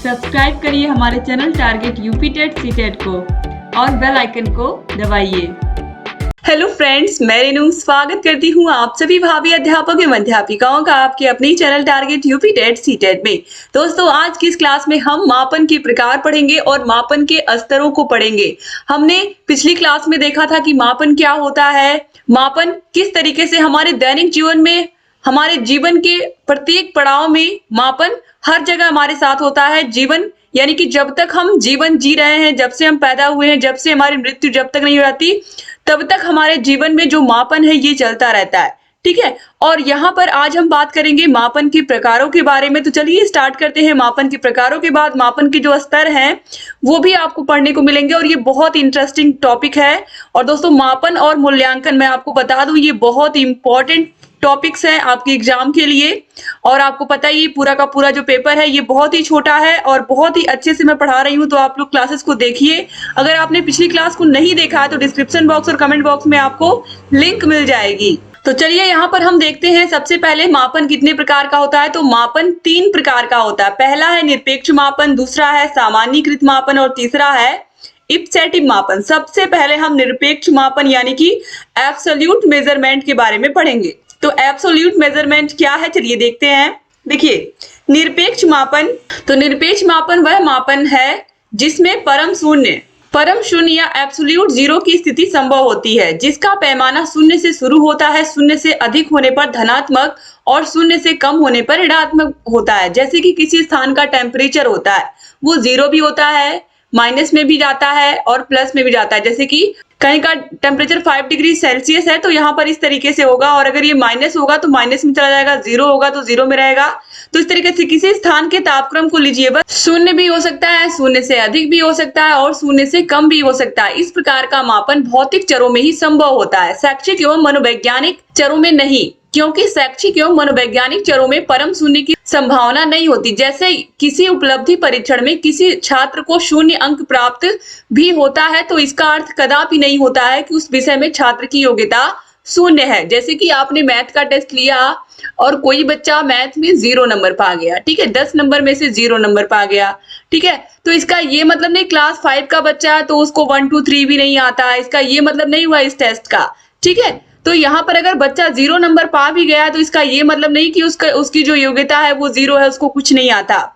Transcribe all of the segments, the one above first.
Subscribe करिए हमारे channel target UP TET CTET को और बेल आइकन को दबाइए। हेलो फ्रेंड्स, मैं रेनू स्वागत करती हूँ आप सभी भावी अध्यापक एवं अध्यापिकाओं का आपके अपनी channel target UP TET CTET में। दोस्तों, आज की इस क्लास में हम मापन के प्रकार पढ़ेंगे और मापन के स्तरों को पढ़ेंगे। हमने पिछली क्लास में देखा था कि मापन क्या होता है, मापन किस तरीके से हमारे दैनिक जीवन में, हमारे जीवन के प्रत्येक पड़ाव में मापन हर जगह हमारे साथ होता है। जीवन यानी कि जब तक हम जीवन जी रहे हैं, जब से हम पैदा हुए हैं, जब से हमारी मृत्यु जब तक नहीं हो जाती, तब तक हमारे जीवन में जो मापन है ये चलता रहता है। ठीक है, और यहाँ पर आज हम बात करेंगे मापन के प्रकारों के बारे में। तो चलिए स्टार्ट करते हैं। मापन के प्रकारों के बाद मापन के जो स्तर हैं वो भी आपको पढ़ने को मिलेंगे और ये बहुत इंटरेस्टिंग टॉपिक है। और दोस्तों, मापन और मूल्यांकन मैं आपको बता दूं, ये बहुत इंपॉर्टेंट टॉपिक्स हैं आपके एग्जाम के लिए। और आपको पता ही पूरा का पूरा जो पेपर है ये बहुत ही छोटा है और बहुत ही अच्छे से मैं पढ़ा रही हूँ, तो आप लोग क्लासेस को देखिए। अगर आपने पिछली क्लास को नहीं देखा है तो डिस्क्रिप्शन बॉक्स और कमेंट बॉक्स में आपको लिंक मिल जाएगी। तो चलिए यहाँ पर हम देखते हैं। सबसे पहले मापन कितने प्रकार का होता है, तो मापन 3 प्रकार का होता है। पहला है निरपेक्ष मापन, दूसरा है सामान्यीकृत मापन और तीसरा है इप्सेटिव मापन। सबसे पहले हम निरपेक्ष मापन यानी कि एब्सोल्यूट मेजरमेंट के बारे में पढ़ेंगे। तो एब्सोल्यूट मेजरमेंट क्या है, चलिए देखते हैं। देखिए, निरपेक्ष मापन, तो निरपेक्ष मापन वह मापन है जिसमें परम शून्य या एब्सोल्यूट जीरो की स्थिति संभव होती है, जिसका पैमाना शून्य से शुरू होता है, शून्य से अधिक होने पर धनात्मक और शून्य से कम होने पर ऋणात्मक होता है। जैसे कि किसी स्थान का टेम्परेचर होता है, वो जीरो भी होता है, माइनस में भी जाता है और प्लस में भी जाता है। जैसे कि कहीं का टेम्परेचर 5 डिग्री सेल्सियस है तो यहाँ पर इस तरीके से होगा, और अगर ये माइनस होगा तो माइनस में चला जाएगा, जीरो होगा तो जीरो में रहेगा। तो इस तरीके से किसी स्थान के तापक्रम को लीजिए, बस शून्य भी हो सकता है, शून्य से अधिक भी हो सकता है और शून्य से कम भी हो सकता है। इस प्रकार का मापन भौतिक चरों में ही संभव होता है, शैक्षिक एवं मनोवैज्ञानिक चरों में नहीं, क्योंकि शैक्षिक एवं मनोवैज्ञानिक चरों में परम शून्य की संभावना नहीं होती। जैसे किसी उपलब्धि परीक्षण में किसी छात्र को 0 अंक प्राप्त भी होता है तो इसका अर्थ कदापि नहीं होता है कि उस विषय में छात्र की योग्यता 0 है। जैसे कि आपने मैथ का टेस्ट लिया और कोई बच्चा मैथ में 0 नंबर पा गया, ठीक है, 10 नंबर में से 0 नंबर पा गया, ठीक है, तो इसका ये मतलब नहीं क्लास 5 का बच्चा है तो उसको 1 2 3 भी नहीं आता है, इसका ये मतलब नहीं हुआ इस टेस्ट का। ठीक है, तो यहाँ पर अगर बच्चा 0 नंबर पा भी गया तो इसका ये मतलब नहीं कि उसकी जो योग्यता है वो 0 है, उसको कुछ नहीं आता।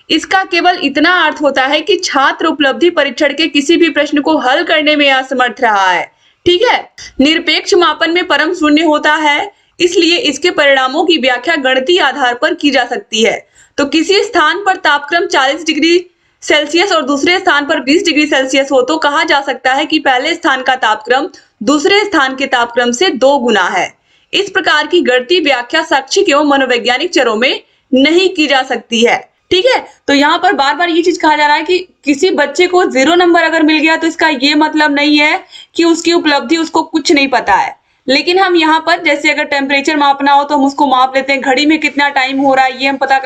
इसका केवल इतना अर्थ होता है कि छात्र उपलब्धि परीक्षण के किसी भी प्रश्न को हल करने में असमर्थ रहा है। ठीक है, निरपेक्ष मापन में परम शून्य होता है, इसलिए इसके परिणामों की व्याख्या गणितीय आधार पर की जा सकती है। तो किसी स्थान पर तापक्रम 40 डिग्री सेल्सियस और दूसरे स्थान पर 20 डिग्री सेल्सियस हो तो कहा जा सकता है कि पहले स्थान का तापक्रम दूसरे स्थान के तापक्रम से 2 गुना है। इस प्रकार की गणितीय व्याख्या शैक्षिक एवं मनोवैज्ञानिक चरों में नहीं की जा सकती है। ठीक है, तो यहाँ पर बार बार ये चीज कहा जा रहा है कि किसी बच्चे को 0 नंबर अगर मिल गया तो इसका ये मतलब नहीं है कि उसकी उपलब्धि उसको कुछ नहीं पता है। लेकिन हम यहाँ पर जैसे अगर टेम्परेचर मापना हो तो हम उसको माप लेते हैं, घड़ी में कितना टाइम हो रहा है ये हम पता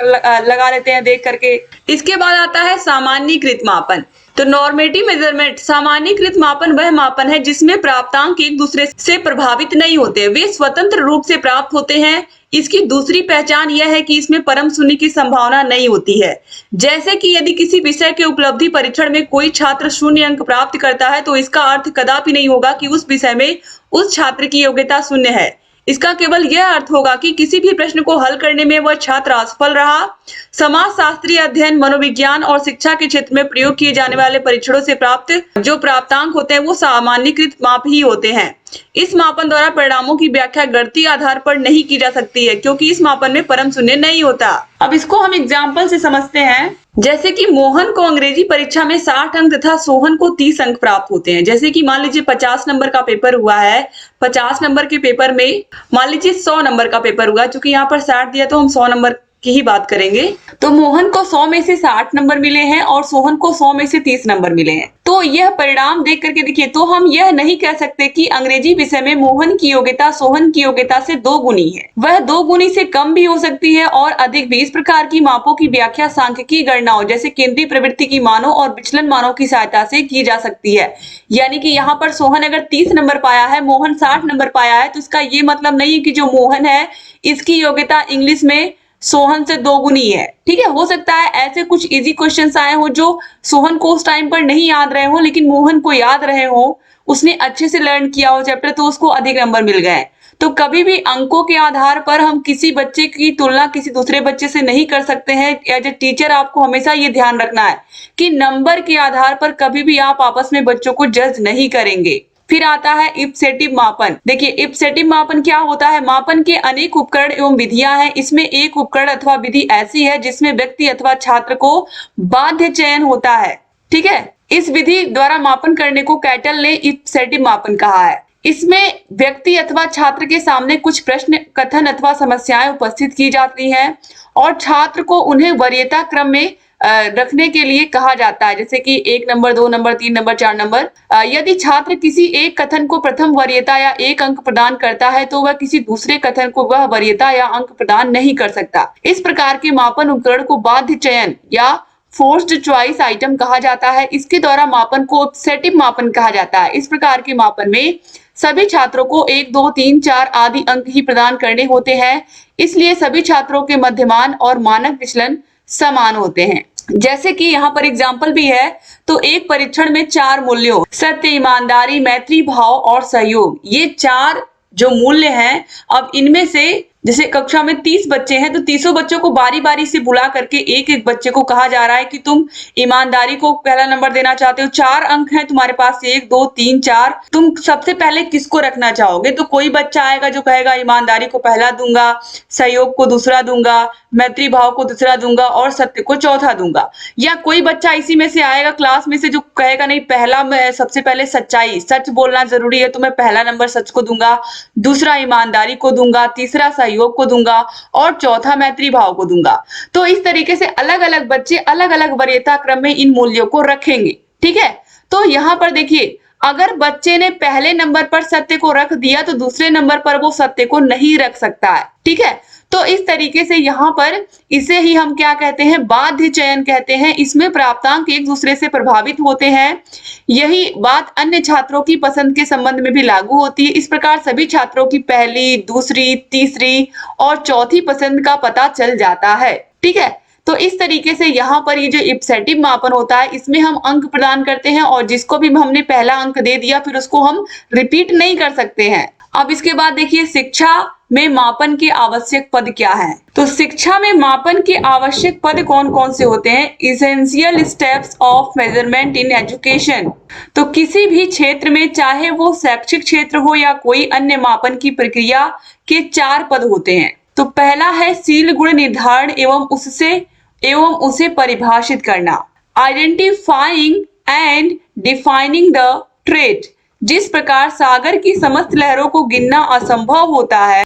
लगा लेते हैं देख करके। इसके बाद आता है सामान्यीकृत मापन। तो नॉर्मेटिव मेजरमेंट, सामान्यीकृत मापन वह मापन है जिसमें प्राप्तांक एक दूसरे से प्रभावित नहीं होते, वे स्वतंत्र रूप से प्राप्त होते हैं। इसकी दूसरी पहचान यह है कि इसमें परम शून्य की संभावना नहीं होती है। जैसे कि यदि किसी विषय के उपलब्धि परीक्षण में कोई छात्र 0 अंक प्राप्त करता है तो इसका अर्थ कदापि नहीं होगा कि उस विषय में उस छात्र की योग्यता 0 है। इसका केवल यह अर्थ होगा कि किसी भी प्रश्न को हल करने में वह छात्र असफल रहा। समाजशास्त्रीय अध्ययन, मनोविज्ञान और शिक्षा के क्षेत्र में प्रयोग किए जाने वाले परीक्षणों से प्राप्त जो प्राप्तांक होते हैं वो सामान्यीकृत माप ही होते हैं। इस मापन द्वारा परिणामों की व्याख्या गणितीय आधार पर नहीं की जा सकती है, क्योंकि इस मापन में परम शून्य नहीं होता। अब इसको हम एग्जाम्पल से समझते हैं। जैसे कि मोहन को अंग्रेजी परीक्षा में 60 अंक तथा सोहन को 30 अंक प्राप्त होते हैं। जैसे कि मान लीजिए 50 नंबर का पेपर हुआ है, 50 नंबर के पेपर में मान लीजिए 100 नंबर का पेपर हुआ, क्योंकि यहाँ पर 60 दिया तो हम 100 नंबर की ही बात करेंगे। तो मोहन को 100 में से 60 नंबर मिले हैं और सोहन को 100 में से 30 नंबर मिले हैं। तो यह परिणाम देख करके देखिए, तो हम यह नहीं कह सकते कि अंग्रेजी विषय में मोहन की योग्यता सोहन की योग्यता से 2 गुनी है, वह 2 गुनी से कम भी हो सकती है और अधिक भी। इस प्रकार की मापों की व्याख्या सांख्यिकीय गणनाओं जैसे केंद्रीय प्रवृत्ति की मानों और विचलन मानों की सहायता से की जा सकती है। यानी कि यहाँ पर सोहन अगर 30 नंबर पाया है, मोहन 60 नंबर पाया है, तो इसका ये मतलब नहीं है कि जो मोहन है इसकी योग्यता इंग्लिश में सोहन से दोगुनी है। ठीक है, हो सकता है ऐसे कुछ इजी क्वेश्चंस आए हो जो सोहन को उस टाइम पर नहीं याद रहे हो, लेकिन मोहन को याद रहे हो, उसने अच्छे से लर्न किया हो चैप्टर, तो उसको अधिक नंबर मिल गए। तो कभी भी अंकों के आधार पर हम किसी बच्चे की तुलना किसी दूसरे बच्चे से नहीं कर सकते हैं। एज ए टीचर आपको हमेशा ये ध्यान रखना है कि नंबर के आधार पर कभी भी आप आपस में बच्चों को जज नहीं करेंगे। फिर आता है इप्सेटिव मापन। देखिए, इप्सेटिव मापन क्या होता है? मापन के अनेक उपकरण एवं विधियां हैं। इसमें एक उपकरण अथवा विधि ऐसी है जिसमें व्यक्ति अथवा छात्र को बाध्य चयन होता है। ठीक है, इस विधि द्वारा मापन करने को कैटल ने इप्सेटिव मापन कहा है। इसमें व्यक्ति अथवा छात्र के सामने कुछ प्रश्न, कथन अथवा समस्याएं उपस्थित की जाती हैं और छात्र को उन्हें वरीयता क्रम में रखने के लिए कहा जाता है, जैसे कि 1 नंबर, 2 नंबर, 3 नंबर, 4 नंबर। यदि छात्र किसी एक कथन को प्रथम वरीयता या 1 अंक प्रदान करता है तो वह किसी दूसरे कथन को वह वरीयता या अंक प्रदान नहीं कर सकता। इस प्रकार के मापन उपकरण को बाध्य चयन या फोर्स्ड चॉइस आइटम कहा जाता है। इसके द्वारा मापन को इप्सेटिव मापन कहा जाता है। इस प्रकार के मापन में सभी छात्रों को 1, 2, 3, 4 आदि अंक ही प्रदान करने होते हैं। इसलिए सभी छात्रों के मध्यमान और मानक विचलन समान होते हैं। जैसे कि यहाँ पर एग्जाम्पल भी है, तो एक परीक्षण में 4 मूल्यों सत्य, ईमानदारी, मैत्री भाव और सहयोग, ये 4 जो मूल्य हैं, अब इनमें से जैसे कक्षा में 30 बच्चे हैं तो 30 बच्चों को बारी बारी से बुला करके एक एक बच्चे को कहा जा रहा है कि तुम ईमानदारी को पहला नंबर देना चाहते हो, 4 अंक हैं तुम्हारे पास, 1, 2, 3, 4, तुम सबसे पहले किसको रखना चाहोगे? तो कोई बच्चा आएगा जो कहेगा ईमानदारी को पहला दूंगा, सहयोग को दूसरा दूंगा, मैत्री भाव को दूसरा दूंगा और सत्य को चौथा दूंगा। या कोई बच्चा इसी में से आएगा क्लास में से जो कहेगा नहीं, पहला मैं सबसे पहले सच्चाई, सच बोलना जरूरी है तो मैं पहला नंबर सच को दूंगा, दूसरा ईमानदारी को दूंगा, तीसरा सहयोग को दूंगा और चौथा मैत्री भाव को दूंगा। तो इस तरीके से अलग अलग बच्चे अलग अलग वरीयता क्रम में इन मूल्यों को रखेंगे। ठीक है, तो यहाँ पर देखिए, अगर बच्चे ने पहले नंबर पर सत्य को रख दिया तो दूसरे नंबर पर वो सत्य को नहीं रख सकता है। ठीक है, तो इस तरीके से यहाँ पर इसे ही हम क्या कहते हैं? बाध्य चयन कहते हैं। इसमें प्राप्तांक एक दूसरे से प्रभावित होते हैं। यही बात अन्य छात्रों की पसंद के संबंध में भी लागू होती है। इस प्रकार सभी छात्रों की पहली, दूसरी, तीसरी और चौथी पसंद का पता चल जाता है। ठीक है, तो इस तरीके से यहाँ पर ये जो इप्सेटिव मापन होता है, इसमें हम अंक प्रदान करते हैं और जिसको भी हमने पहला अंक दे दिया फिर उसको हम रिपीट नहीं कर सकते हैं। अब इसके बाद देखिए, शिक्षा में मापन के आवश्यक पद क्या हैं? तो शिक्षा में मापन के आवश्यक पद कौन कौन से होते हैं? Essential steps of measurement in education. तो किसी भी क्षेत्र में, चाहे वो शैक्षिक क्षेत्र हो या कोई अन्य, मापन की प्रक्रिया के 4 पद होते हैं। तो पहला है शील गुण निर्धारण एवं उसे परिभाषित करना, identifying and defining the trait. जिस प्रकार सागर की समस्त लहरों को गिनना असंभव होता है,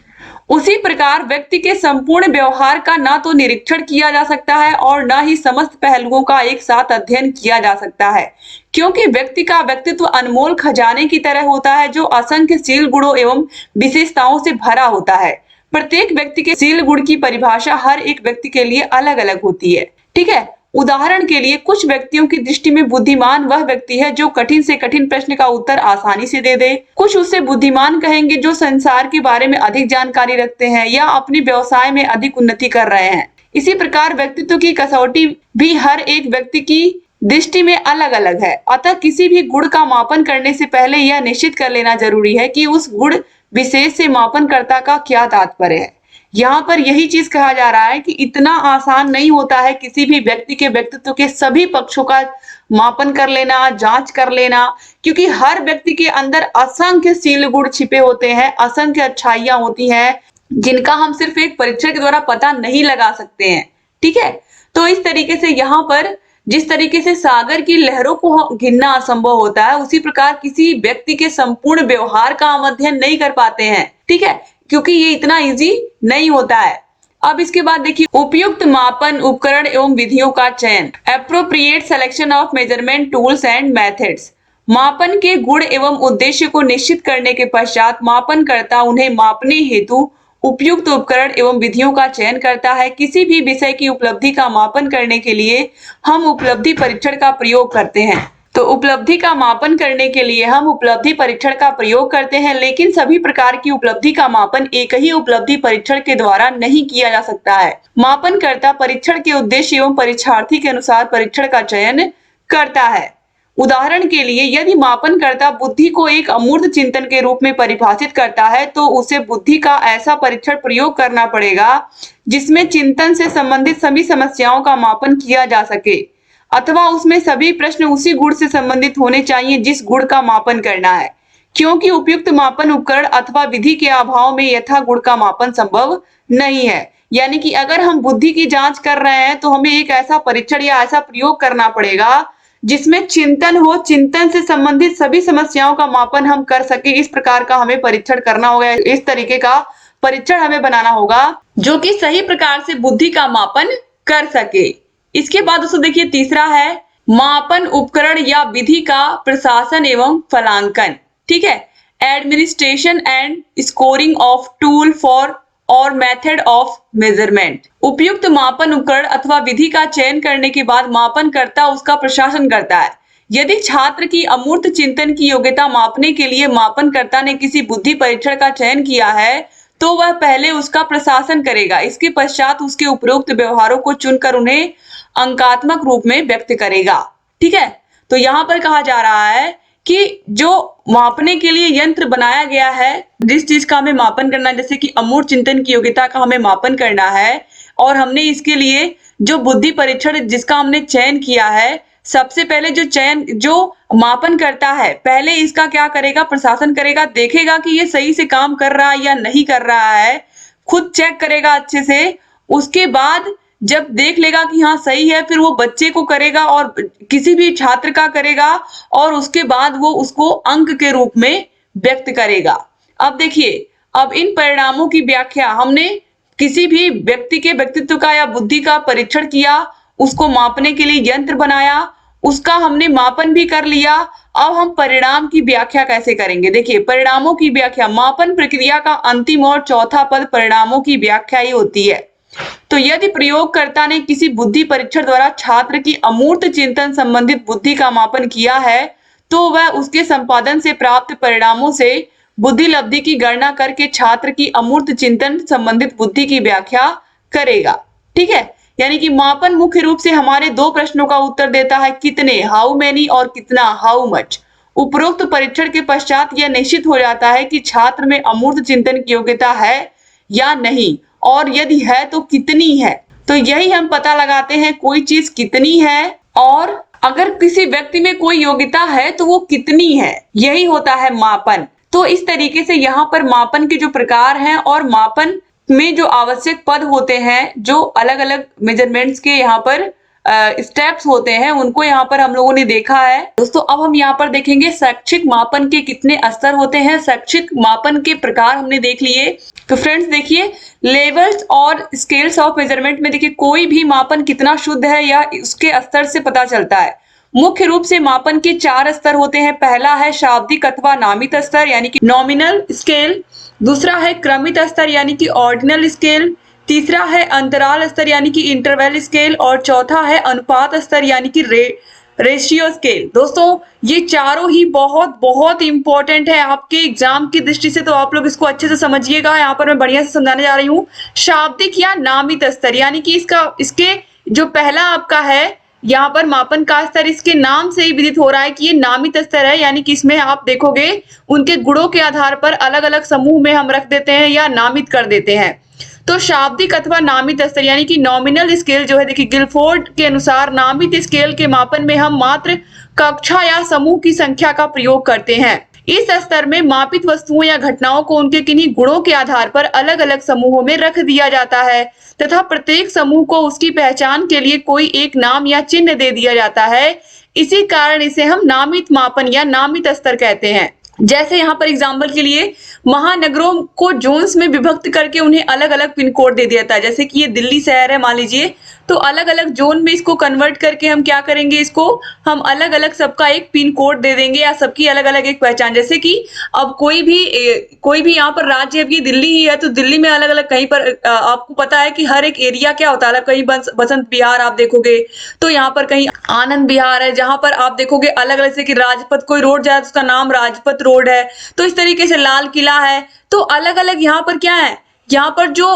उसी प्रकार व्यक्ति के संपूर्ण व्यवहार का ना तो निरीक्षण किया जा सकता है और न ही समस्त पहलुओं का एक साथ अध्ययन किया जा सकता है, क्योंकि व्यक्ति का व्यक्तित्व अनमोल खजाने की तरह होता है जो असंख्य शील गुणों एवं विशेषताओं से भरा होता है। प्रत्येक व्यक्ति के शील गुण की परिभाषा हर एक व्यक्ति के लिए अलग अलग होती है। ठीक है, उदाहरण के लिए कुछ व्यक्तियों की दृष्टि में बुद्धिमान वह व्यक्ति है जो कठिन से कठिन प्रश्न का उत्तर आसानी से दे दे। कुछ उसे बुद्धिमान कहेंगे जो संसार के बारे में अधिक जानकारी रखते हैं या अपने व्यवसाय में अधिक उन्नति कर रहे हैं। इसी प्रकार व्यक्तित्व की कसौटी भी हर एक व्यक्ति की दृष्टि में अलग अलग है। अतः किसी भी गुण का मापन करने से पहले यह निश्चित कर लेना जरूरी है कि उस गुण विशेष से मापनकर्ता का क्या तात्पर्य है। यहाँ पर यही चीज कहा जा रहा है कि इतना आसान नहीं होता है किसी भी व्यक्ति के व्यक्तित्व के सभी पक्षों का मापन कर लेना, जांच कर लेना, क्योंकि हर व्यक्ति के अंदर असंख्य शील गुण छिपे होते हैं, असंख्य अच्छाइयां होती हैं जिनका हम सिर्फ एक परीक्षा के द्वारा पता नहीं लगा सकते हैं। ठीक है, तो इस तरीके से यहाँ पर जिस तरीके से सागर की लहरों को गिनना असंभव होता है, उसी प्रकार किसी व्यक्ति के संपूर्ण व्यवहार का हम अध्ययन नहीं कर पाते हैं। ठीक है, क्योंकि ये इतना इजी नहीं होता है। अब इसके बाद देखिए, उपयुक्त मापन उपकरण एवं विधियों का चयन, appropriate selection of measurement tools and methods. मापन के गुण एवं उद्देश्य को निश्चित करने के पश्चात मापनकर्ता उन्हें मापने हेतु उपयुक्त उपकरण एवं विधियों का चयन करता है। किसी भी विषय की उपलब्धि का मापन करने के लिए हम उपलब्धि परीक्षण का प्रयोग करते हैं। तो उपलब्धि का मापन करने के लिए हम उपलब्धि परीक्षण का प्रयोग करते हैं, लेकिन सभी प्रकार की उपलब्धि का मापन एक ही उपलब्धि परीक्षण के द्वारा नहीं किया जा सकता है। मापनकर्ता परीक्षण के उद्देश्य एवं परीक्षार्थी के अनुसार परीक्षण का चयन करता है। उदाहरण के लिए यदि मापनकर्ता बुद्धि को एक अमूर्त चिंतन के रूप में परिभाषित करता है तो उसे बुद्धि का ऐसा परीक्षण प्रयोग करना पड़ेगा जिसमें चिंतन से संबंधित सभी समस्याओं का मापन किया जा सके, अथवा उसमें सभी प्रश्न उसी गुण से संबंधित होने चाहिए जिस गुण का मापन करना है, क्योंकि उपयुक्त मापन उपकरण अथवा विधि के अभाव में यथा गुण का मापन संभव नहीं है। यानी कि अगर हम बुद्धि की जांच कर रहे हैं तो हमें एक ऐसा परीक्षण या ऐसा प्रयोग करना पड़ेगा जिसमें चिंतन हो, चिंतन से संबंधित सभी समस्याओं का मापन हम कर सके। इस प्रकार का हमें परीक्षण करना होगा, इस तरीके का परीक्षण हमें बनाना होगा जो कि सही प्रकार से बुद्धि का मापन कर सके। इसके बाद दोस्तों देखिए तीसरा है मापन उपकरण या विधि का प्रशासन एवं फलांकन। ठीक है, administration and scoring of tool for और मेथड ऑफ मेजरमेंट। उपयुक्त मापन उपकरण अथवा विधि का चयन करने के बाद मापनकर्ता उसका प्रशासन करता है। यदि छात्र की अमूर्त चिंतन की योग्यता मापने के लिए मापनकर्ता ने किसी बुद्धि परीक्षण का चयन किया है तो वह पहले उसका प्रशासन करेगा। इसके पश्चात उसके उपरोक्त व्यवहारों को चुनकर उन्हें अंकात्मक रूप में व्यक्त करेगा। ठीक है, तो यहाँ पर कहा जा रहा है कि जो मापने के लिए यंत्र बनाया गया है, जिस चीज का हमें मापन करना है, जैसे कि अमूर्त चिंतन की योग्यता का हमें मापन करना है, और हमने इसके लिए जो बुद्धि परीक्षण जिसका हमने चयन किया है, सबसे पहले जो मापन करता है पहले इसका क्या करेगा, प्रशासन करेगा, देखेगा कि ये सही से काम कर रहा है या नहीं कर रहा है, खुद चेक करेगा अच्छे से। उसके बाद जब देख लेगा कि हाँ सही है, फिर वो बच्चे को करेगा और किसी भी छात्र का करेगा, और उसके बाद वो उसको अंक के रूप में व्यक्त करेगा। अब देखिए, अब इन परिणामों की व्याख्या हमने किसी भी व्यक्ति के व्यक्तित्व का या बुद्धि का परीक्षण किया, उसको मापने के लिए यंत्र बनाया, उसका हमने मापन भी कर लिया। अब हम परिणाम की व्याख्या कैसे करेंगे? देखिए, परिणामों की व्याख्या, मापन प्रक्रिया का अंतिम और चौथा पद परिणामों की व्याख्या ही होती है। तो यदि प्रयोगकर्ता ने किसी बुद्धि परीक्षण द्वारा छात्र की अमूर्त चिंतन संबंधित बुद्धि का मापन किया है तो वह उसके संपादन से प्राप्त परिणामों से बुद्धि लब्धि की गणना करके छात्र की अमूर्त चिंतन संबंधित बुद्धि की व्याख्या करेगा। ठीक है, यानी कि मापन मुख्य रूप से हमारे दो प्रश्नों का उत्तर देता है, कितने, हाउ मेनी, और कितना, हाउ मच। उपरोक्त परीक्षण के पश्चात यह निश्चित हो जाता है कि छात्र में अमूर्त चिंतन की योग्यता है या नहीं, और यदि है तो कितनी है। तो यही हम पता लगाते हैं, कोई चीज कितनी है, और अगर किसी व्यक्ति में कोई योग्यता है तो वो कितनी है, यही होता है मापन। तो इस तरीके से यहाँ पर मापन के जो प्रकार हैं और मापन में जो आवश्यक पद होते हैं, जो अलग अलग मेजरमेंट्स के यहाँ पर स्टेप्स होते हैं, उनको यहाँ पर हम लोगों ने देखा है। दोस्तों अब हम यहाँ पर देखेंगे शैक्षिक मापन के कितने स्तर होते हैं। शैक्षिक मापन के प्रकार हमने देख लिए। तो फ्रेंड्स देखिए, लेवल्स और स्केल्स ऑफ मेजरमेंट में देखिए कोई भी मापन कितना शुद्ध है या उसके स्तर से पता चलता है। मुख्य रूप से मापन के 4 स्तर होते हैं। पहला है शाब्दिक अथवा नामित स्तर यानी कि नॉमिनल स्केल, दूसरा है क्रमित स्तर यानी कि ऑर्डिनल स्केल, तीसरा है अंतराल स्तर यानी कि इंटरवल स्केल, और चौथा है अनुपात स्तर यानी कि रेशियो स्केल। दोस्तों ये चारों ही बहुत बहुत इंपॉर्टेंट है आपके एग्जाम की दृष्टि से, तो आप लोग इसको अच्छे से समझिएगा। यहाँ पर मैं बढ़िया से समझाने जा रही हूँ। शाब्दिक या नामित स्तर यानी कि इसके जो पहला आपका है यहाँ पर मापन का स्तर, इसके नाम से ही विदित हो रहा है कि ये नामित स्तर है, यानी कि इसमें आप देखोगे उनके गुणों के आधार पर अलग अलग समूह में हम रख देते हैं या नामित कर देते हैं। तो शाब्दिक अथवा नामित स्तर यानी कि नॉमिनल स्केल जो है, देखिए गिलफोर्ड के अनुसार नामित स्केल के मापन में हम मात्र कक्षा या समूह की संख्या का प्रयोग करते हैं। इस स्तर में मापित वस्तुओं या घटनाओं को उनके किन्हीं गुणों के आधार पर अलग अलग समूहों में रख दिया जाता है तथा प्रत्येक समूह को उसकी पहचान के लिए कोई एक नाम या चिन्ह दे दिया जाता है। इसी कारण इसे हम नामित मापन या नामित स्तर कहते हैं। जैसे यहाँ पर एग्जाम्पल के लिए महानगरों को जोन्स में विभक्त करके उन्हें अलग अलग पिन कोड दे दिया था। जैसे कि ये दिल्ली शहर है मान लीजिए, तो अलग अलग जोन में इसको कन्वर्ट करके हम क्या करेंगे, इसको हम अलग अलग सबका एक पिन कोड दे देंगे या सबकी अलग अलग एक पहचान। जैसे कि अब कोई भी यहाँ पर राज्य अभी दिल्ली ही है तो दिल्ली में अलग अलग कहीं पर आपको पता है कि हर एक एरिया क्या होता है, कहीं बसंत विहार आप देखोगे तो यहाँ पर कहीं आनंद विहार है, जहां पर आप देखोगे अलग अलग से कि राजपथ कोई रोड जाए तो उसका नाम राजपथ रोड है। तो इस तरीके से लाल किला है। तो अलग अलग यहाँ पर क्या है, यहाँ पर जो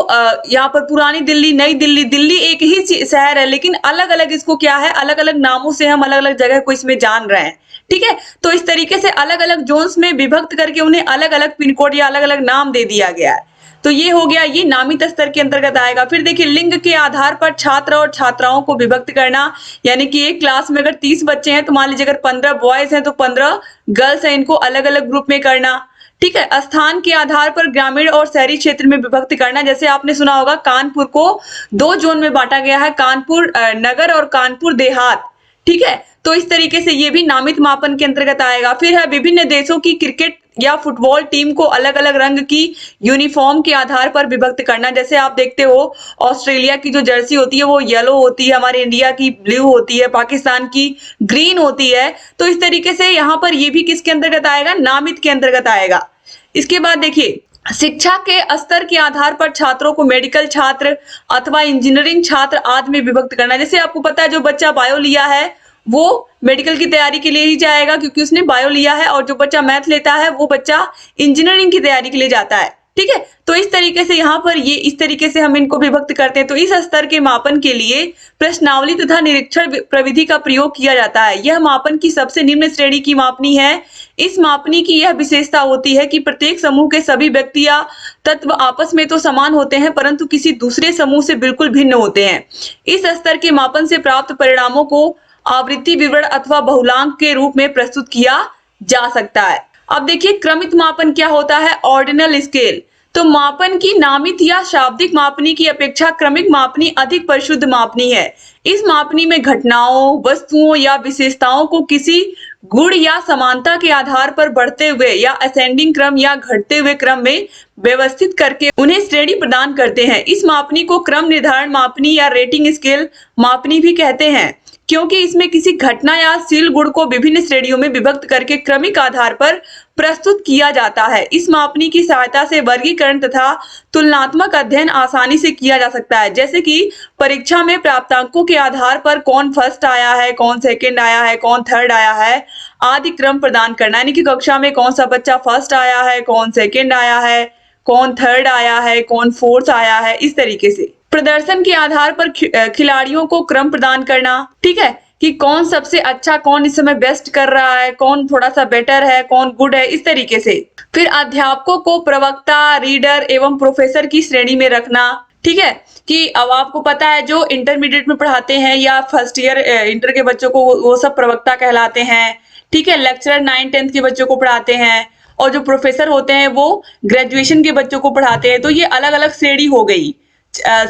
यहाँ पर पुरानी दिल्ली, नई दिल्ली, दिल्ली एक ही शहर है लेकिन अलग अलग इसको क्या है, अलग अलग नामों से हम अलग अलग जगह को इसमें जान रहे हैं। ठीक है, तो इस तरीके से अलग अलग जोन्स में विभक्त करके उन्हें अलग अलग पिन कोड या अलग अलग नाम दे दिया गया है। तो ये हो गया, ये नामित स्तर के अंतर्गत आएगा। फिर देखिए लिंग के आधार पर छात्र और छात्राओं को विभक्त करना, यानी कि एक क्लास में अगर 30 बच्चे हैं तो मान लीजिए अगर 15 बॉयज हैं तो 15 गर्ल्स हैं, इनको अलग अलग ग्रुप में करना। ठीक है, स्थान के आधार पर ग्रामीण और शहरी क्षेत्र में विभक्त करना। जैसे आपने सुना होगा कानपुर को 2 जोन में बांटा गया है, कानपुर नगर और कानपुर देहात। ठीक है, तो इस तरीके से ये भी नामित मापन के अंतर्गत आएगा। फिर है विभिन्न देशों की क्रिकेट या फुटबॉल टीम को अलग अलग रंग की यूनिफॉर्म के आधार पर विभक्त करना। जैसे आप देखते हो ऑस्ट्रेलिया की जो जर्सी होती है वो येलो होती है, हमारे इंडिया की ब्लू होती है, पाकिस्तान की ग्रीन होती है। तो इस तरीके से यहाँ पर ये भी किसके अंतर्गत आएगा, नामित के अंतर्गत आएगा। इसके बाद देखिए शिक्षा के स्तर के आधार पर छात्रों को मेडिकल छात्र अथवा इंजीनियरिंग छात्र आदि में विभक्त करना। जैसे आपको पता है जो बच्चा बायो लिया है वो मेडिकल की तैयारी के लिए ही जाएगा क्योंकि उसने बायो लिया है, और जो बच्चा मैथ लेता है वो बच्चा इंजीनियरिंग की तैयारी के लिए जाता है। ठीक है, तो इस तरीके से यहाँ पर ये इस तरीके से हम इनको विभक्त करते हैं। तो इस स्तर के मापन के लिए प्रश्नावली तथा निरीक्षण प्रविधि का प्रयोग किया जाता है। यह मापन की सबसे निम्न श्रेणी की मापनी है। इस मापनी की यह विशेषता होती है कि प्रत्येक समूह के सभी व्यक्ति या तत्व आपस में तो समान होते हैं परंतु किसी दूसरे समूह से बिल्कुल भिन्न होते हैं। इस स्तर के मापन से प्राप्त परिणामों को आवृत्ति विवरण अथवा बहुलांक के रूप में प्रस्तुत किया जा सकता है। अब देखिए क्रमित मापन क्या होता है, ऑर्डिनल स्केल। तो मापन की नामित या शाब्दिक मापनी की अपेक्षा क्रमिक मापनी अधिक परिशुद्ध मापनी है। इस मापनी में घटनाओं, वस्तुओं या विशेषताओं को किसी गुण या समानता के आधार पर बढ़ते हुए या असेंडिंग क्रम या घटते हुए क्रम में व्यवस्थित करके उन्हें श्रेणी प्रदान करते हैं। इस मापनी को क्रम निर्धारण मापनी या रेटिंग स्केल मापनी भी कहते हैं क्योंकि इसमें किसी घटना या शील गुण को विभिन्न श्रेणियों में विभक्त करके क्रमिक आधार पर प्रस्तुत किया जाता है। इस मापनी की सहायता से वर्गीकरण तथा तुलनात्मक अध्ययन आसानी से किया जा सकता है। जैसे कि परीक्षा में प्राप्तांकों के आधार पर कौन फर्स्ट आया है, कौन सेकंड आया है, कौन थर्ड आया है आदि क्रम प्रदान करना, यानी कि कक्षा में कौन सा बच्चा फर्स्ट आया है, कौन सेकंड आया है, कौन थर्ड आया है, कौन फोर्थ आया है। इस तरीके से प्रदर्शन के आधार पर खिलाड़ियों को क्रम प्रदान करना। ठीक है, कि कौन सबसे अच्छा, कौन इस समय बेस्ट कर रहा है, कौन थोड़ा सा बेटर है, कौन गुड है, इस तरीके से। फिर अध्यापकों को प्रवक्ता, रीडर एवं प्रोफेसर की श्रेणी में रखना। ठीक है, कि अब आपको पता है जो इंटरमीडिएट में पढ़ाते हैं या फर्स्ट ईयर इंटर के बच्चों को वो सब प्रवक्ता कहलाते हैं। ठीक है, लेक्चरर 9, 10 के बच्चों को पढ़ाते हैं और जो प्रोफेसर होते हैं वो ग्रेजुएशन के बच्चों को पढ़ाते हैं। तो ये अलग अलग श्रेणी हो गई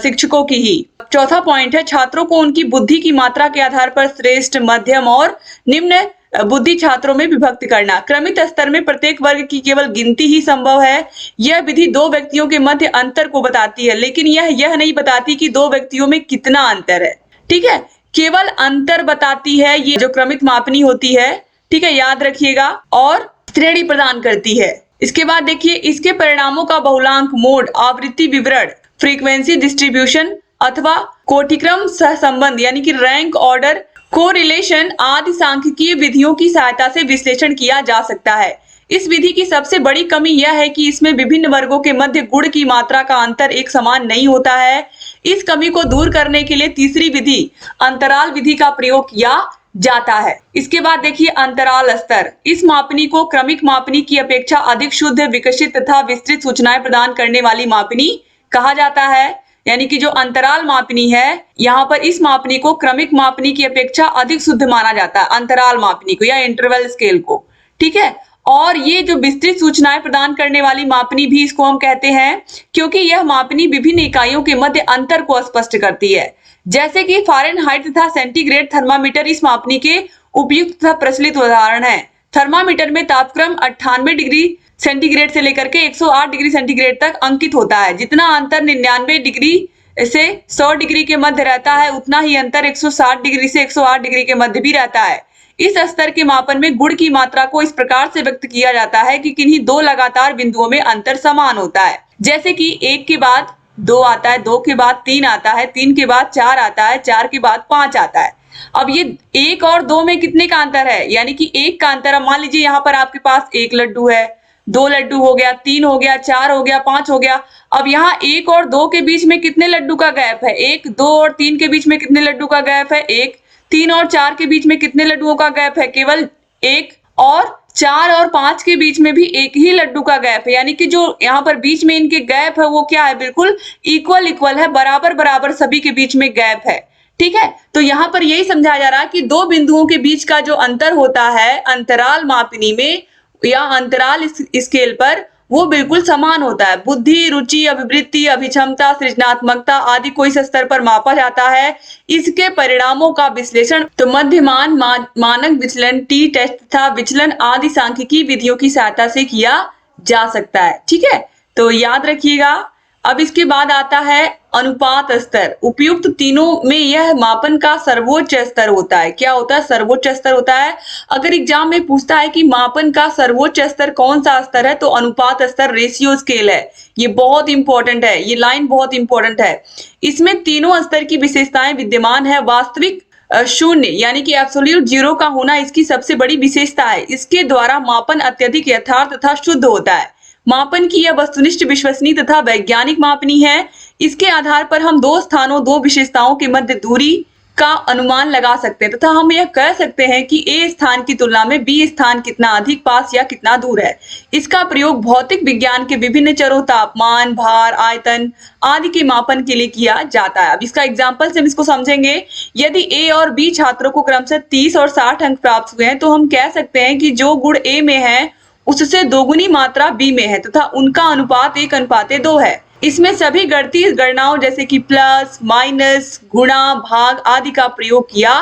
शिक्षकों की ही। चौथा पॉइंट है छात्रों को उनकी बुद्धि की मात्रा के आधार पर श्रेष्ठ, मध्यम और निम्न बुद्धि छात्रों में विभक्त करना। क्रमित स्तर में प्रत्येक वर्ग की केवल गिनती ही संभव है। यह विधि 2 व्यक्तियों के मध्य अंतर को बताती है लेकिन यह नहीं बताती कि 2 व्यक्तियों में कितना अंतर है। ठीक है, केवल अंतर बताती है ये जो क्रमित मापनी होती है। ठीक है, याद रखिएगा, और श्रेणी प्रदान करती है। इसके बाद देखिए इसके परिणामों का बहुलांक, मोड, आवृत्ति विवरण, फ्रीक्वेंसी डिस्ट्रीब्यूशन अथवा कोटिक्रम सहसंबंध यानी कि रैंक ऑर्डर, कोरिलेशन आदि सांख्यिकीय विधियों की सहायता से विश्लेषण किया जा सकता है। इस विधि की सबसे बड़ी कमी यह है कि इसमें विभिन्न वर्गों के मध्य गुण की मात्रा का अंतर एक समान नहीं होता है। इस कमी को दूर करने के लिए तीसरी विधि अंतराल विधि का प्रयोग किया जाता है। इसके बाद देखिए अंतराल स्तर। इस मापनी को क्रमिक मापनी की अपेक्षा अधिक शुद्ध, विकसित तथा विस्तृत सूचनाएं प्रदान करने वाली मापनी कहा जाता है। यानी कि जो अंतराल मापनी है, यहाँ पर इस मापनी को क्रमिक मापनी की अपेक्षा अधिक शुद्ध माना जाता है, अंतराल मापनी को या इंटरवल स्केल को। ठीक है, और ये जो विस्तृत सूचनाएं प्रदान करने वाली मापनी भी इसको हम कहते हैं क्योंकि यह मापनी विभिन्न इकाइयों के मध्य अंतर को स्पष्ट करती है। जैसे कि फ़ारेनहाइट तथा सेंटीग्रेड थर्मामीटर इस मापनी के उपयुक्त तथा प्रचलित उदाहरण है। थर्मामीटर में तापक्रम 98 डिग्री सेंटीग्रेड से लेकर के 108 डिग्री सेंटीग्रेड तक अंकित होता है। जितना अंतर 99 डिग्री से 100 डिग्री के मध्य रहता है, उतना ही अंतर 160 डिग्री से 108 डिग्री के मध्य भी रहता है। इस स्तर के मापन में गुण की मात्रा को इस प्रकार से व्यक्त किया जाता है कि किन्हीं दो लगातार बिंदुओं में अंतर समान होता है। जैसे कि 1 के बाद 2 आता है, 2 के बाद 3 आता है, 3 के बाद 4 आता है, 4 के बाद 5 आता है। अब ये 1 और 2 में कितने का अंतर है, यानी कि 1 का अंतर। अब मान लीजिए यहाँ पर आपके पास 1 लड्डू है, 2 लड्डू हो गया, 3 हो गया, 4 हो गया, 5 हो गया। अब यहाँ 1 और 2 के बीच में कितने लड्डू का गैप है? 1, 2 और 3 के बीच में कितने लड्डू का गैप है? 1। 3 और 4 के बीच में कितने लड्डुओं का गैप है? केवल 1। और 4 और 5 के बीच में भी एक ही लड्डू का गैप है, यानी कि जो यहाँ पर बीच में इनके गैप है वो क्या है? बिल्कुल इक्वल है, बराबर सभी के बीच में गैप है। ठीक है, तो यहाँ पर यही समझाया जा रहा है कि दो बिंदुओं के बीच का जो अंतर होता है अंतराल मापनी में या अंतराल स्केल पर, वो बिल्कुल समान होता है। बुद्धि, रुचि, अभिवृत्ति, अभिक्षमता, सृजनात्मकता आदि को इस स्तर पर मापा जाता है। इसके परिणामों का विश्लेषण तो मध्यमान, मानक विचलन, टी टेस्ट तथा विचलन आदि सांख्यिकी विधियों की सहायता से किया जा सकता है। ठीक है, तो याद रखिएगा। अब इसके बाद आता है अनुपात स्तर। उपयुक्त तीनों में यह मापन का सर्वोच्च स्तर होता है। क्या होता है? सर्वोच्च स्तर होता है। अगर एग्जाम में पूछता है कि मापन का सर्वोच्च स्तर कौन सा स्तर है, तो अनुपात स्तर, रेशियो स्केल है। ये बहुत इंपॉर्टेंट है, ये लाइन बहुत इंपॉर्टेंट है। इसमें तीनों स्तर की विशेषताएं विद्यमान है। वास्तविक शून्य यानी कि एब्सोल्यूट जीरो का होना इसकी सबसे बड़ी विशेषता है। इसके द्वारा मापन अत्यधिक यथार्थ तथा शुद्ध होता है। मापन की यह वस्तुनिष्ठ, विश्वसनीय तथा वैज्ञानिक मापनी है। इसके आधार पर हम दो स्थानों, दो विशेषताओं के मध्य दूरी का अनुमान लगा सकते हैं तथा हम यह कह सकते हैं कि ए स्थान की तुलना में बी स्थान कितना अधिक पास या कितना दूर है। इसका प्रयोग भौतिक विज्ञान के विभिन्न चरों, तापमान, भार, आयतन आदि के मापन के लिए किया जाता है। अब इसका एग्जाम्पल से हम इसको समझेंगे। यदि ए और बी छात्रों को क्रमशः 30 और 60 अंक प्राप्त हुए हैं, तो हम कह सकते हैं कि जो गुण ए में है उससे दोगुनी मात्रा बी में है तथा उनका अनुपात 1:2 है। इसमें सभी गणितीय गणनाओं जैसे कि प्लस, माइनस, गुणा, भाग आदि का प्रयोग किया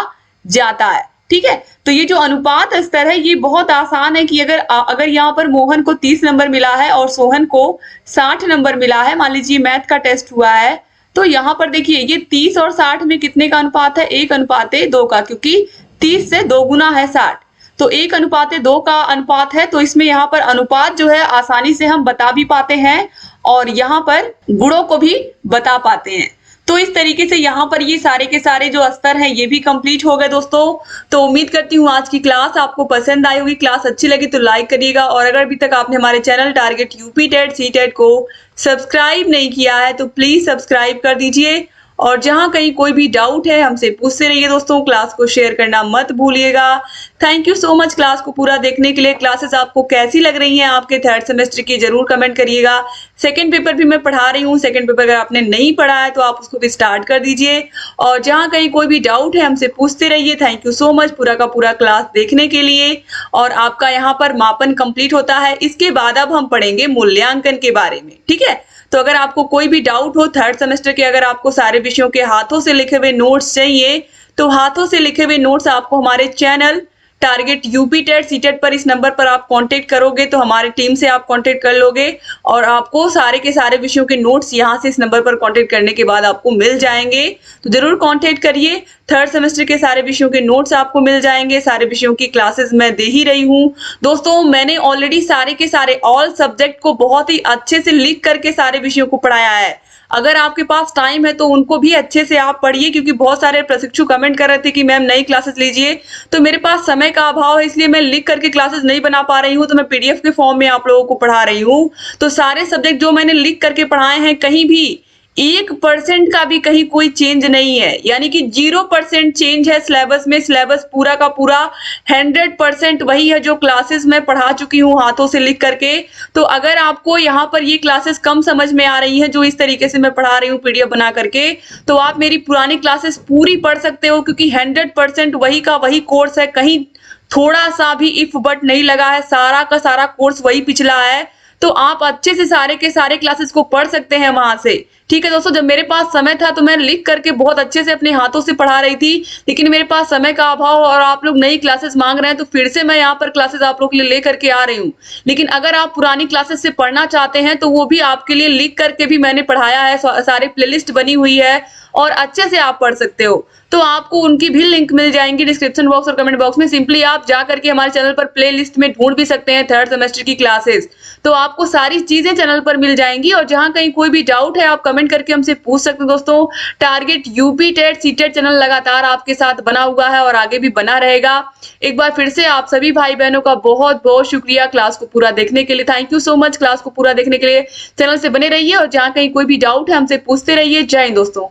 जाता है। ठीक है, तो ये जो अनुपात स्तर है ये बहुत आसान है कि अगर यहाँ पर मोहन को 30 नंबर मिला है और सोहन को 60 नंबर मिला है, मान लीजिए मैथ का टेस्ट हुआ है, तो यहाँ पर देखिए ये 30 और 60 में कितने का अनुपात है? 1:2 का, क्योंकि 30 से 2 गुना है 60, तो 1:2 का अनुपात है। तो इसमें यहाँ पर अनुपात जो है आसानी से हम बता भी पाते हैं और यहाँ पर गुणों को भी बता पाते हैं। तो इस तरीके से यहाँ पर ये सारे के सारे जो स्तर हैं ये भी कंप्लीट हो गए दोस्तों। तो उम्मीद करती हूँ आज की क्लास आपको पसंद आई होगी। क्लास अच्छी लगी तो लाइक करिएगा और अगर अभी तक आपने हमारे channel target UP TET CTET को सब्सक्राइब नहीं किया है तो प्लीज सब्सक्राइब कर दीजिए। और जहां कहीं कोई भी डाउट है हमसे पूछते रहिए दोस्तों। क्लास को शेयर करना मत भूलिएगा। Thank you so much class को पूरा देखने के लिए। क्लासेस आपको कैसी लग रही हैं आपके थर्ड सेमेस्टर की, जरूर कमेंट करिएगा। सेकंड पेपर भी मैं पढ़ा रही हूँ। सेकंड पेपर अगर आपने नहीं पढ़ा है तो आप उसको भी स्टार्ट कर दीजिए। और जहां कहीं कोई भी डाउट है हमसे पूछते रहिए। थैंक यू सो मच पूरा का पूरा क्लास देखने के लिए। और आपका यहाँ पर मापन कंप्लीट होता है। इसके बाद अब हम पढ़ेंगे मूल्यांकन के बारे में। ठीक है, तो अगर आपको कोई भी डाउट हो थर्ड सेमेस्टर के, अगर आपको सारे विषयों के हाथों से लिखे हुए नोट्स चाहिए तो हाथों से लिखे हुए नोट्स आपको हमारे channel target UP TET CTET पर इस नंबर पर आप कांटेक्ट करोगे तो हमारी टीम से आप कांटेक्ट कर लोगे और आपको सारे के सारे विषयों के नोट्स यहाँ से इस नंबर पर कांटेक्ट करने के बाद आपको मिल जाएंगे। तो जरूर कांटेक्ट करिए। थर्ड सेमेस्टर के सारे विषयों के नोट्स आपको मिल जाएंगे। सारे विषयों की क्लासेस मैं दे ही रही हूँ दोस्तों। मैंने ऑलरेडी सारे के सारे ऑल सब्जेक्ट को बहुत ही अच्छे से लिख करके सारे विषयों को पढ़ाया है। अगर आपके पास टाइम है तो उनको भी अच्छे से आप पढ़िए, क्योंकि बहुत सारे प्रशिक्षु कमेंट कर रहे थे कि मैम नई क्लासेस लीजिए। तो मेरे पास समय का अभाव है इसलिए मैं लिख करके क्लासेस नहीं बना पा रही हूँ, तो मैं पीडीएफ के फॉर्म में आप लोगों को पढ़ा रही हूँ। तो सारे सब्जेक्ट जो मैंने लिख करके पढ़ाए हैं कहीं भी 1% का भी कहीं कोई चेंज नहीं है, यानी कि 0% चेंज है सिलेबस में। सिलेबस पूरा का पूरा 100% वही है जो क्लासेस मैं पढ़ा चुकी हूँ हाथों से लिख करके। तो अगर आपको यहाँ पर ये क्लासेस कम समझ में आ रही है जो इस तरीके से मैं पढ़ा रही हूँ पीडीएफ बना करके, तो आप मेरी पुरानी क्लासेस पूरी पढ़ सकते हो, क्योंकि 100% वही का वही कोर्स है। कहीं थोड़ा सा भी इफ बट नहीं लगा है, सारा का सारा कोर्स वही पिछला है। तो आप अच्छे से सारे के सारे क्लासेस को पढ़ सकते हैं वहां से। ठीक है दोस्तों, जब मेरे पास समय था तो मैं लिख करके बहुत अच्छे से अपने हाथों से पढ़ा रही थी, लेकिन मेरे पास समय का अभाव और आप लोग नई क्लासेस मांग रहे हैं तो फिर से मैं यहाँ पर क्लासेस आप लोग के लिए लेकर के आ रही हूँ। लेकिन अगर आप पुरानी क्लासेस से पढ़ना चाहते हैं तो वो भी आपके लिए लिख करके भी मैंने पढ़ाया है, सारे प्लेलिस्ट बनी हुई है और अच्छे से आप पढ़ सकते हो। तो आपको उनकी भी लिंक मिल जाएंगी डिस्क्रिप्शन बॉक्स और कमेंट बॉक्स में। सिंपली आप जा करके हमारे चैनल पर प्लेलिस्ट में ढूंढ भी सकते हैं थर्ड सेमेस्टर की क्लासेस, तो आपको सारी चीजें चैनल पर मिल जाएंगी। और जहां कहीं कोई भी डाउट है आप कमेंट करके हमसे पूछ सकते हैं दोस्तों। Target UP TET CTET channel लगातार आपके साथ बना हुआ है और आगे भी बना रहेगा। एक बार फिर से आप सभी भाई बहनों का बहुत बहुत शुक्रिया क्लास को पूरा देखने के लिए। Thank you so much class को पूरा देखने के लिए। चैनल से बने रहिए और जहां कहीं कोई भी डाउट है हमसे पूछते रहिए। जय हिंद दोस्तों।